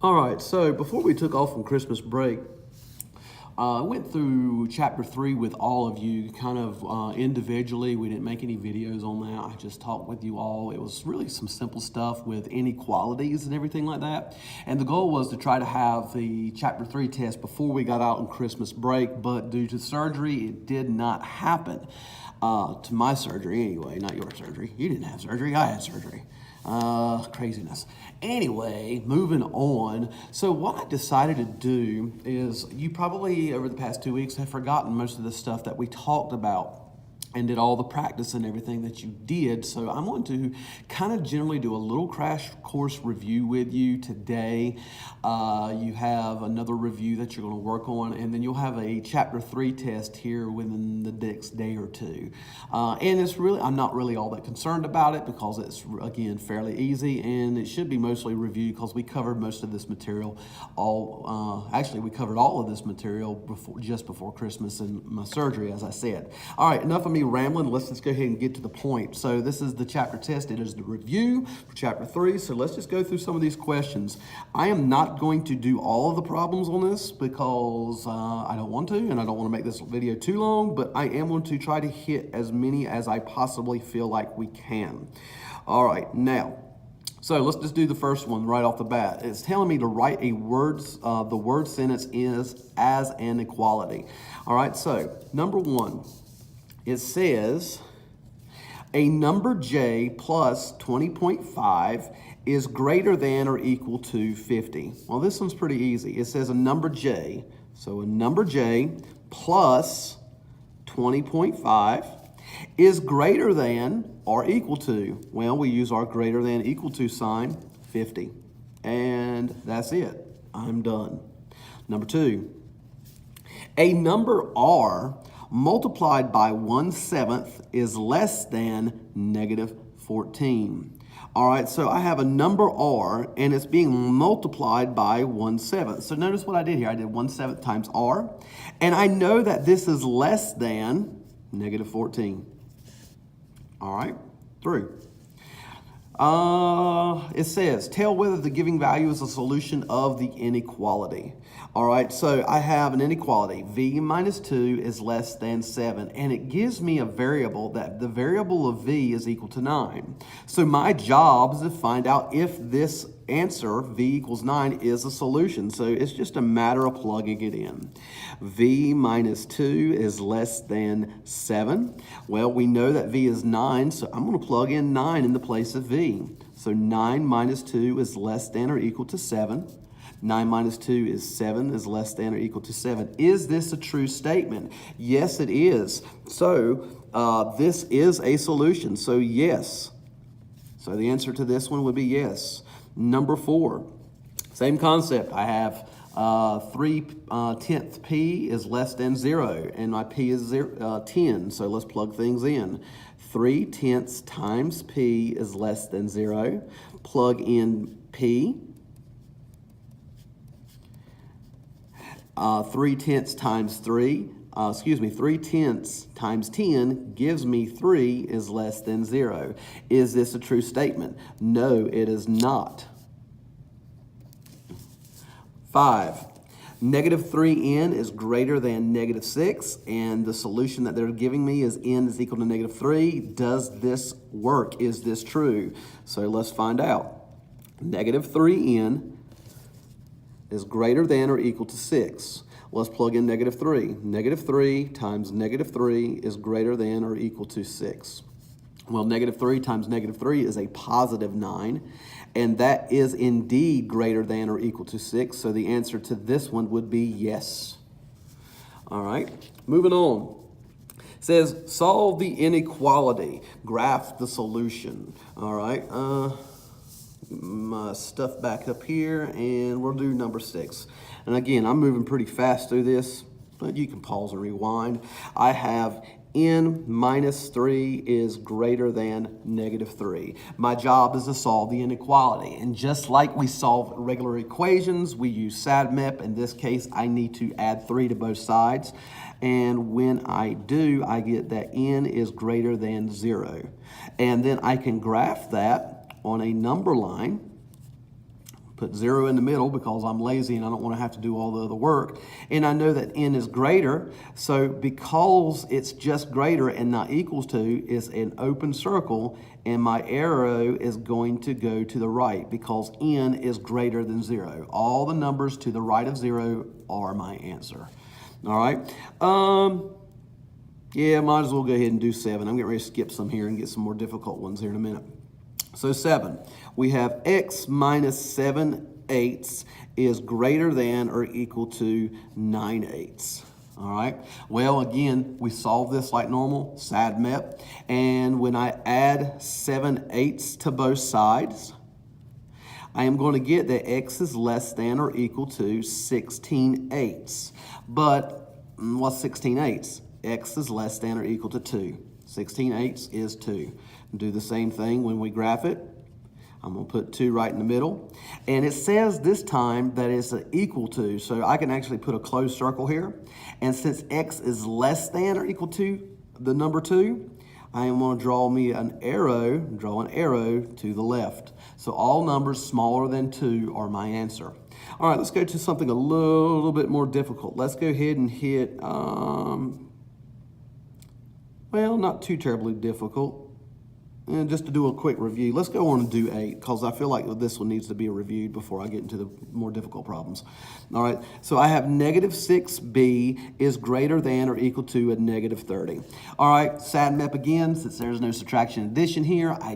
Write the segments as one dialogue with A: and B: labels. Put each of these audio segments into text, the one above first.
A: All right, so before we took off on Christmas break, I went through chapter 3 with all of you kind of individually. We didn't make any videos on that. I just talked with you all. It was really some simple stuff with inequalities and everything like that. And the goal was to try to have the chapter 3 test before we got out on Christmas break, but due to surgery, it did not happen. To my surgery anyway, not your surgery. You didn't have surgery, I had surgery. Craziness. Anyway, moving on. So what I decided to do is, you probably over the past 2 weeks have forgotten most of the stuff that we talked about and did all the practice and everything that you did. So I'm going to kind of generally do a little crash course review with you today. You have another review that you're going to work on, and then you'll have a chapter 3 test here within the next day or two. And it's really, I'm not really all that concerned about it because it's, again, fairly easy, and it should be mostly review because we covered most of this material actually we covered all of this material just before Christmas and my surgery, as I said. All right, enough of me rambling. Let's just go ahead and get to the point. So this is the chapter test. It is the review for chapter 3. So let's just go through some of these questions. I am not going to do all of the problems on this because I don't want to, and I don't want to make this video too long, but I am going to try to hit as many as I possibly feel like we can. All right, now, so let's just do the first one right off the bat. It's telling me to write the word sentence is as an equality. All right, so number one, it says a number j plus 20.5 is greater than or equal to 50. Well, this one's pretty easy. It says a number j, so a number j plus 20.5 is greater than or equal to, well, we use our greater than equal to sign, 50. And that's it. I'm done. Number two, a number r multiplied by 1/7 is less than negative 14. All right, so I have a number r, and it's being multiplied by 1/7. So notice what I did here. I did 1/7 times r, and I know that this is less than negative 14. All right, through. It says, tell whether the giving value is a solution of the inequality. All right, so I have an inequality. V minus 2 is less than 7, and it gives me a variable that the variable of V is equal to 9. So my job is to find out if this answer, V equals 9, is a solution. So it's just a matter of plugging it in. V minus 2 is less than 7. Well, we know that V is 9, so I'm going to plug in 9 in the place of V. So 9 minus 2 is less than or equal to 7. 9 minus 2 is 7 is less than or equal to 7. Is this a true statement? Yes, it is. So this is a solution. So yes. So the answer to this one would be yes. Number 4, same concept. I have 3/10 p is less than 0, and my p is 10. So let's plug things in. 3/10 times p is less than 0. Plug in p. 3/10 times 3/10 times 10 gives me 3 is less than 0. Is this a true statement? No, it is not. 5. Negative 3n is greater than negative 6, and the solution that they're giving me is n is equal to negative 3. Does this work? Is this true? So let's find out. Negative 3n is greater than or equal to 6. Let's plug in negative 3. Negative 3 times negative 3 is greater than or equal to 6. Well, negative 3 times negative 3 is a positive 9, and that is indeed greater than or equal to 6, so the answer to this one would be yes. All right, moving on. It says, solve the inequality, graph the solution. All right, my stuff back up here, and we'll do number 6. And again, I'm moving pretty fast through this, but you can pause and rewind. I have n minus 3 is greater than negative 3. My job is to solve the inequality. And just like we solve regular equations, we use SADMEP. In this case, I need to add 3 to both sides. And when I do, I get that n is greater than 0. And then I can graph that on a number line. put 0 in the middle because I'm lazy and I don't want to have to do all the other work. And I know that n is greater, so because it's just greater and not equals to is an open circle, and my arrow is going to go to the right because n is greater than 0. All the numbers to the right of 0 are my answer. All right. Yeah, might as well go ahead and do 7. I'm getting ready to skip some here and get some more difficult ones here in a minute. So 7, we have x minus 7/8 is greater than or equal to 9/8. All right. Well, again, we solve this like normal, SADMEP. And when I add 7/8 to both sides, I am going to get that x is less than or equal to 16/8. But what's 16/8? X is less than or equal to 2. 16/8 is 2. Do the same thing when we graph it. I'm going to put 2 right in the middle. And it says this time that it's equal to, so I can actually put a closed circle here. And since x is less than or equal to the number 2, I am going to draw an arrow to the left. So all numbers smaller than 2 are my answer. All right, let's go to something a little bit more difficult. Let's go ahead and hit, well, not too terribly difficult. And just to do a quick review, let's go on and do 8, because I feel like this one needs to be reviewed before I get into the more difficult problems. All right, so I have -6b is greater than or equal to a -30. All right, SADMEP again, since there's no subtraction addition here, I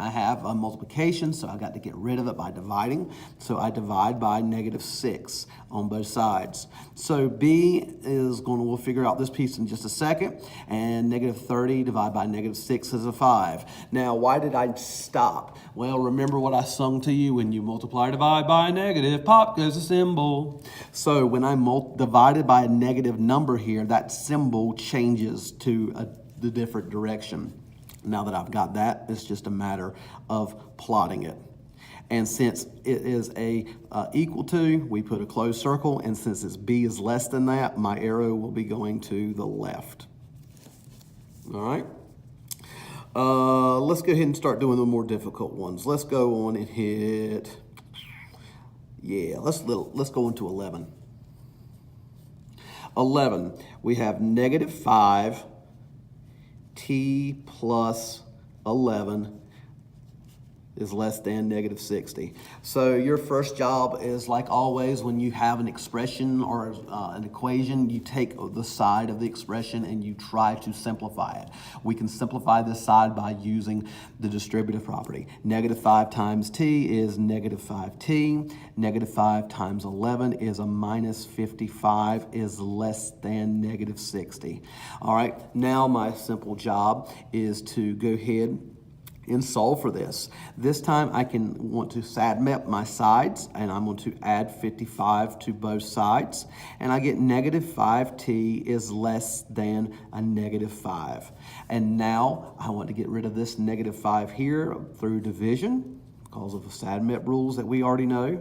A: have a multiplication, so I got to get rid of it by dividing. So I divide by -6 on both sides. So b is we'll figure out this piece in just a second, and -30 divided by -6 is a 5. Now, why did I stop? Well, remember what I sung to you: when you multiply or divide by a negative, pop goes the symbol. So when I divided by a negative number here, that symbol changes to the different direction. Now that I've got that, it's just a matter of plotting it. And since it is equal to, we put a closed circle, and since b is less than that, my arrow will be going to the left. All right. Let's go ahead and start doing the more difficult ones. Let's go on and hit, let's go into 11. 11, we have -5 t plus 11 is less than -60. So your first job is, like always, when you have an expression or an equation, you take the side of the expression and you try to simplify it. We can simplify this side by using the distributive property. -5 times t is -5t. -5 times 11 is a -55 is less than -60. All right, now my simple job is to go ahead and solve for this. This time I want to SADMEP my sides, and I'm going to add 55 to both sides, and I get -5t is less than a -5. And now I want to get rid of this -5 here through division because of the SADMEP rules that we already know.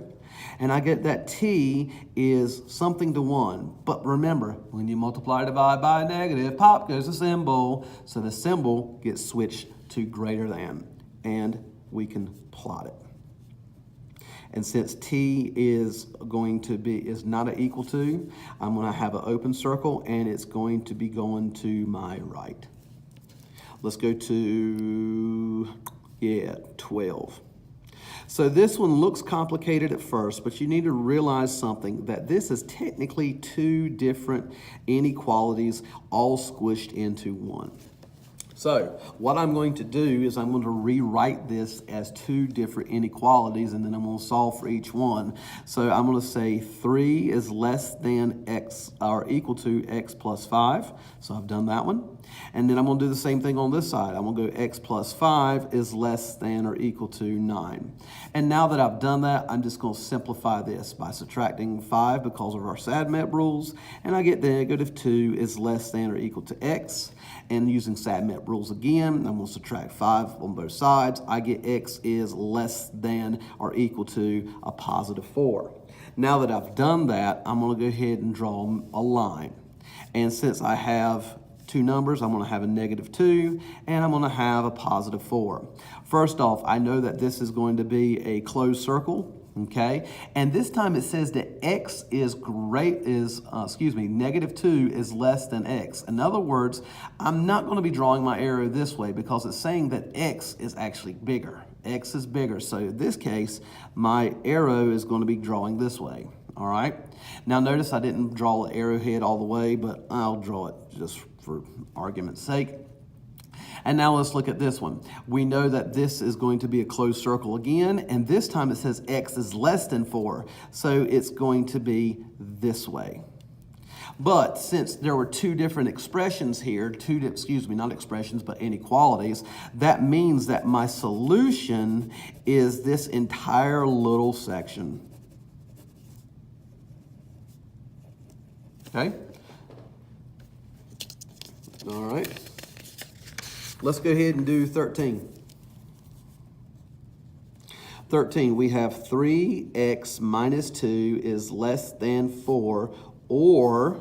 A: And I get that t is something to 1. But remember, when you multiply or divide by a negative, pop goes the symbol. So the symbol gets switched to greater than, and we can plot it. And since t is not an equal to, I'm going to have an open circle, and it's going to be going to my right. Let's go to 12. So this one looks complicated at first, but you need to realize something, that this is technically 2 different inequalities all squished into one. So what I'm going to do is I'm going to rewrite this as 2 different inequalities, and then I'm going to solve for each one. So I'm going to say 3 is less than x or equal to x plus 5. So I've done that one. And then I'm going to do the same thing on this side. I'm going to go x plus 5 is less than or equal to 9. And now that I've done that, I'm just going to simplify this by subtracting 5 because of our SADMEP rules. And I get the -2 is less than or equal to x. And using SADMEP rules again, I'm going to subtract 5 on both sides. I get x is less than or equal to a +4. Now that I've done that, I'm going to go ahead and draw a line. And since I have 2 numbers, I'm going to have a -2, and I'm going to have a +4. First off, I know that this is going to be a closed circle, Okay, and this time it says that x is negative 2 is less than x. In other words, I'm not going to be drawing my arrow this way because it's saying that x is actually bigger. X is bigger, so in this case, my arrow is going to be drawing this way. All right, now notice I didn't draw the arrowhead all the way, but I'll draw it just for argument's sake. And now let's look at this one. We know that this is going to be a closed circle again, and this time it says x is less than 4, so it's going to be this way. But since there were two different expressions here, not expressions, but inequalities, that means that my solution is this entire little section. Okay? All right. Let's go ahead and do 13. 13, we have 3x minus 2 is less than 4, or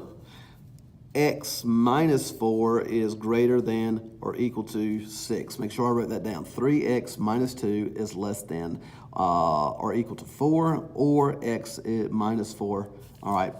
A: x minus 4 is greater than or equal to 6. Make sure I wrote that down. 3x minus 2 is less than or equal to 4, or x minus 4. All right.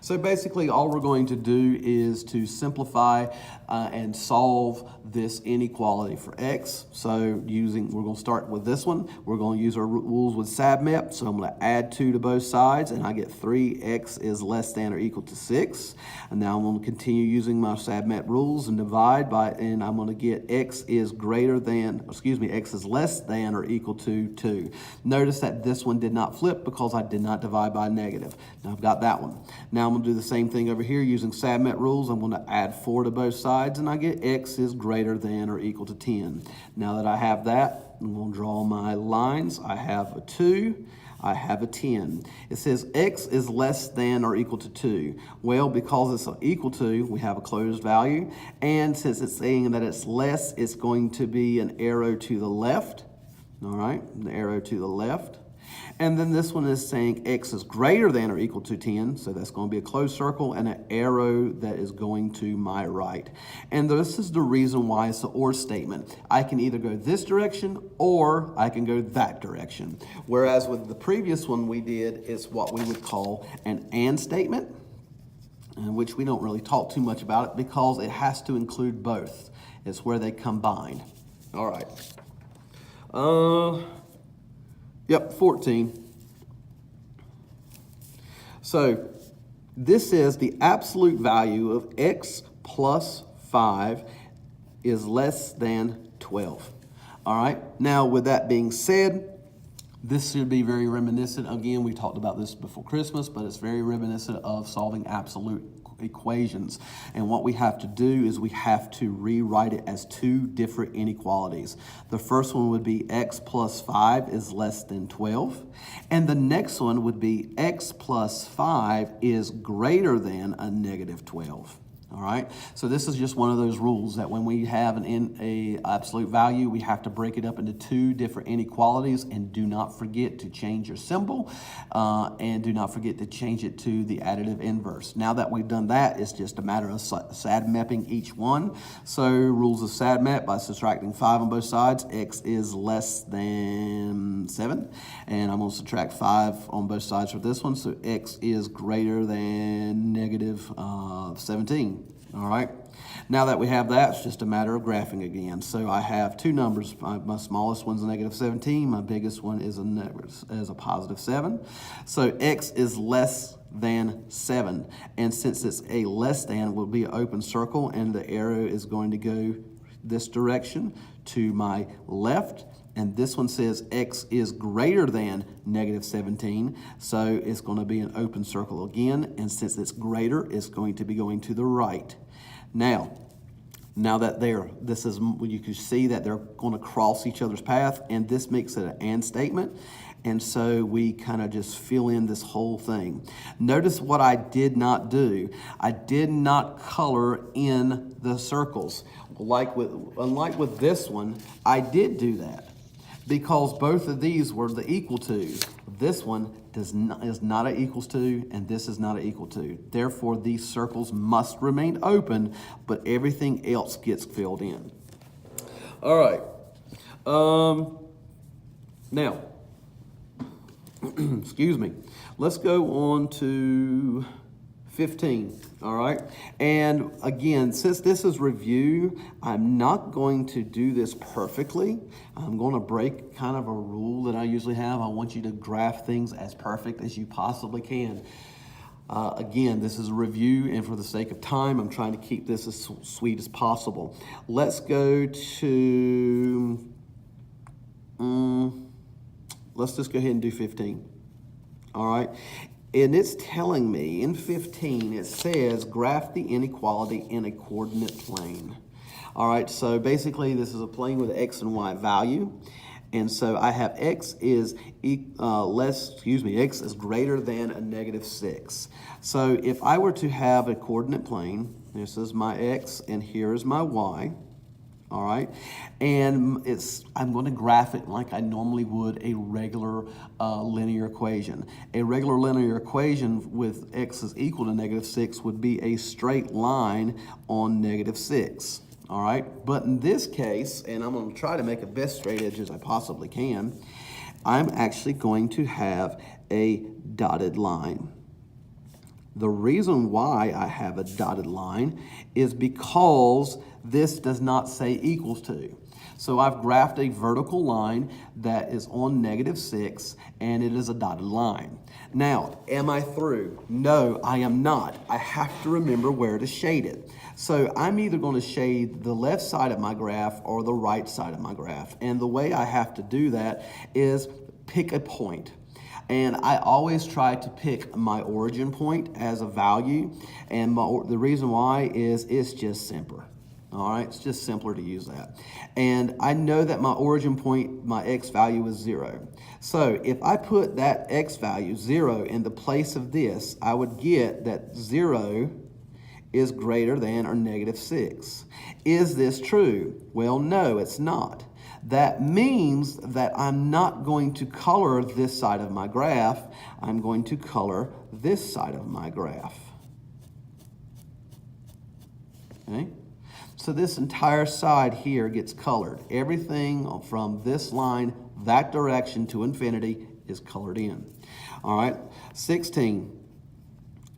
A: So basically all we're going to do is to simplify and solve this inequality for x. So we're going to start with this one. We're going to use our rules with SABMEP. So I'm going to add 2 to both sides, and I get 3x is less than or equal to 6. And now I'm going to continue using my SABMEP rules and divide by, and I'm going to get x is less than or equal to 2. Notice that this one did not flip because I did not divide by negative. Now I've got that one. Now I'm going to do the same thing over here using SABMEP rules. I'm going to add 4 to both sides, and I get x is greater than or equal to 10. Now that I have that, I'm going to draw my lines. I have a 2. I have a 10. It says x is less than or equal to 2. Well, because it's equal to, we have a closed value. And since it's saying that it's less, it's going to be an arrow to the left. All right, an arrow to the left. And then this one is saying x is greater than or equal to 10, so that's going to be a closed circle and an arrow that is going to my right. And this is the reason why it's an or statement. I can either go this direction or I can go that direction. Whereas with the previous one we did, it's what we would call an and statement, in which we don't really talk too much about it because it has to include both. It's where they combine. All right. 14. So this is the absolute value of x plus 5 is less than 12. All right. Now, with that being said, this should be very reminiscent. Again, we talked about this before Christmas, but it's very reminiscent of solving absolute equations. And what we have to do is we have to rewrite it as 2 different inequalities. The first one would be x plus 5 is less than 12. And the next one would be x plus 5 is greater than a negative 12. All right, so this is just one of those rules that when we have an absolute value, we have to break it up into 2 different inequalities, and do not forget to change your symbol, and do not forget to change it to the additive inverse. Now that we've done that, it's just a matter of SAD-mapping each one. So rules of SAD-map: by subtracting 5 on both sides, x is less than 7, and I'm going to subtract 5 on both sides for this one, so x is greater than negative 17. All right. Now that we have that, it's just a matter of graphing again. So I have 2 numbers. My smallest one's a negative 17. My biggest one is a positive 7. So x is less than 7. And since it's a less than, it will be an open circle, and the arrow is going to go this direction to my left. And this one says x is greater than negative 17, so it's going to be an open circle again, and since it's greater, it's going to be going to the right. Now that you can see that they're going to cross each other's path, and this makes it an and statement, and so we kind of just fill in this whole thing. Notice what I did not do. I did not color in the circles. Unlike with this one, I did do that, because both of these were the equal to. This one is not an equals to, and this is not an equal to. Therefore, these circles must remain open, but everything else gets filled in. All right. Now, excuse me. Let's go on to 15, all right? And again, since this is review, I'm not going to do this perfectly. I'm going to break kind of a rule that I usually have. I want you to graph things as perfect as you possibly can. Again, this is a review, and for the sake of time, I'm trying to keep this as sweet as possible. Let's go to, let's just go ahead and do 15, all right? And it's telling me in 15, it says graph the inequality in a coordinate plane. All right, so basically this is a plane with X and Y value. And so I have X is X is greater than a -6. So if I were to have a coordinate plane, this is my X and here is my Y. All right, and I'm going to graph it like I normally would a regular linear equation. A regular linear equation with X is equal to -6 would be a straight line on -6. All right, but in this case, and I'm going to try to make the best straight edge as I possibly can, I'm actually going to have a dotted line. The reason why I have a dotted line is because this does not say equals to. So I've graphed a vertical line that is on -6, and it is a dotted line. Now, am I through? No, I am not. I have to remember where to shade it. So I'm either going to shade the left side of my graph or the right side of my graph. And the way I have to do that is pick a point. And I always try to pick my origin point as a value. And the reason why is it's just simpler. All right, it's just simpler to use that. And I know that my origin point, my X value is 0. So if I put that X value, 0, in the place of this, I would get that 0 is greater than or -6. Is this true? Well, no, it's not. That means that I'm not going to color this side of my graph. I'm going to color this side of my graph. Okay? So this entire side here gets colored. Everything from this line, that direction to infinity, is colored in. All right, 16.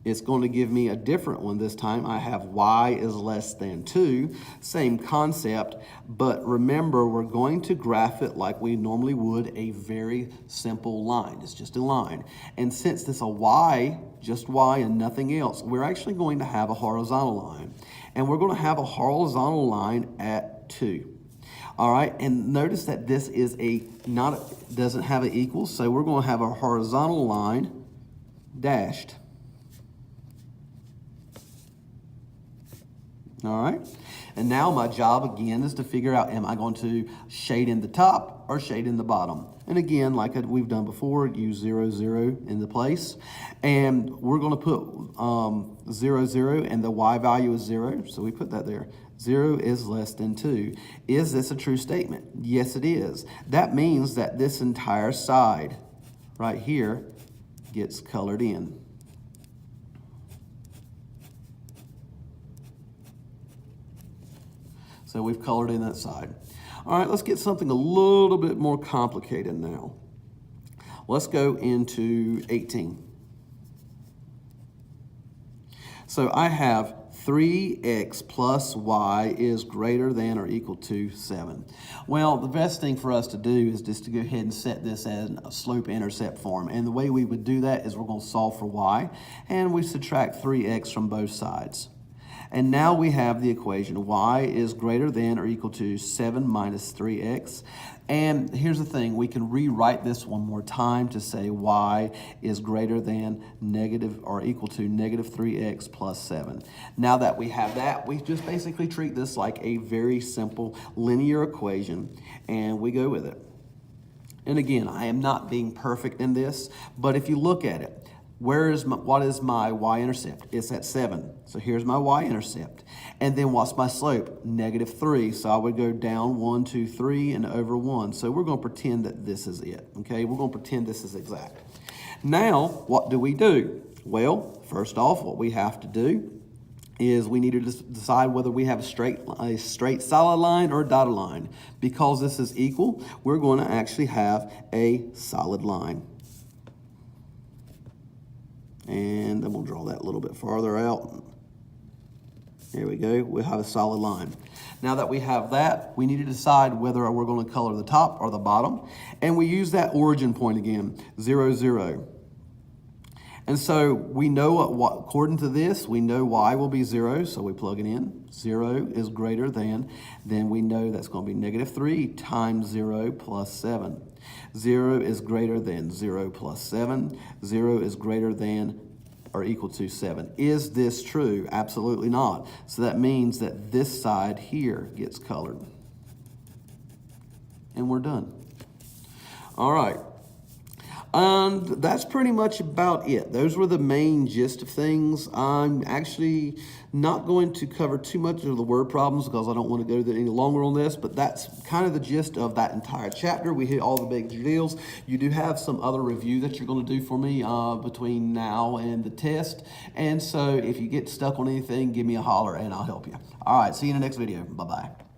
A: It's going to give me a different one this time. I have y is less than 2. Same concept, but remember, we're going to graph it like we normally would a very simple line. It's just a line. And since it's a y, just y and nothing else, we're actually going to have a horizontal line. And we're going to have a horizontal line at 2. All right, and notice that this is doesn't have an equal, so we're going to have a horizontal line dashed. All right, and now my job again is to figure out, am I going to shade in the top or shade in the bottom? And again, like we've done before, use 0, 0 in the place. And we're going to put 0, 0, and the y value is 0, so we put that there. 0 is less than 2. Is this a true statement? Yes, it is. That means that this entire side right here gets colored in. So we've colored in that side. All right, let's get something a little bit more complicated now. Let's go into 18. So I have 3x plus y is greater than or equal to 7. Well, the best thing for us to do is just to go ahead and set this as a slope-intercept form. And the way we would do that is we're going to solve for y, and we subtract 3x from both sides. And now we have the equation, y is greater than or equal to 7 minus 3x. And here's the thing, we can rewrite this one more time to say y is greater than negative or equal to negative 3x plus 7. Now that we have that, we just basically treat this like a very simple linear equation, and we go with it. And again, I am not being perfect in this, but if you look at it, what is my y-intercept? It's at 7. So here's my y-intercept. And then what's my slope? Negative 3. So I would go down 1, 2, 3, and over 1. So we're going to pretend that this is it. Okay, we're going to pretend this is exact. Now, what do we do? Well, first off, what we have to do is we need to decide whether we have a straight solid line or a dotted line. Because this is equal, we're going to actually have a solid line. And then we'll draw that a little bit farther out. There we go, we'll have a solid line. Now that we have that, we need to decide whether we're going to color the top or the bottom. And we use that origin point again, 0, 0. And so we know what according to this, we know y will be 0, so we plug it in. 0 is greater than, then we know that's going to be -3 times 0 plus 7. 0 is greater than 0 plus 7. 0 is greater than or equal to 7. Is this true? Absolutely not. So that means that this side here gets colored. And we're done. All right. And that's pretty much about it. Those were the main gist of things. I'm actually not going to cover too much of the word problems because I don't want to go any longer on this, but that's kind of the gist of that entire chapter. We hit all the big deals. You do have some other review that you're going to do for me between now and the test. And so if you get stuck on anything, give me a holler and I'll help you. All right, see you in the next video. Bye-bye.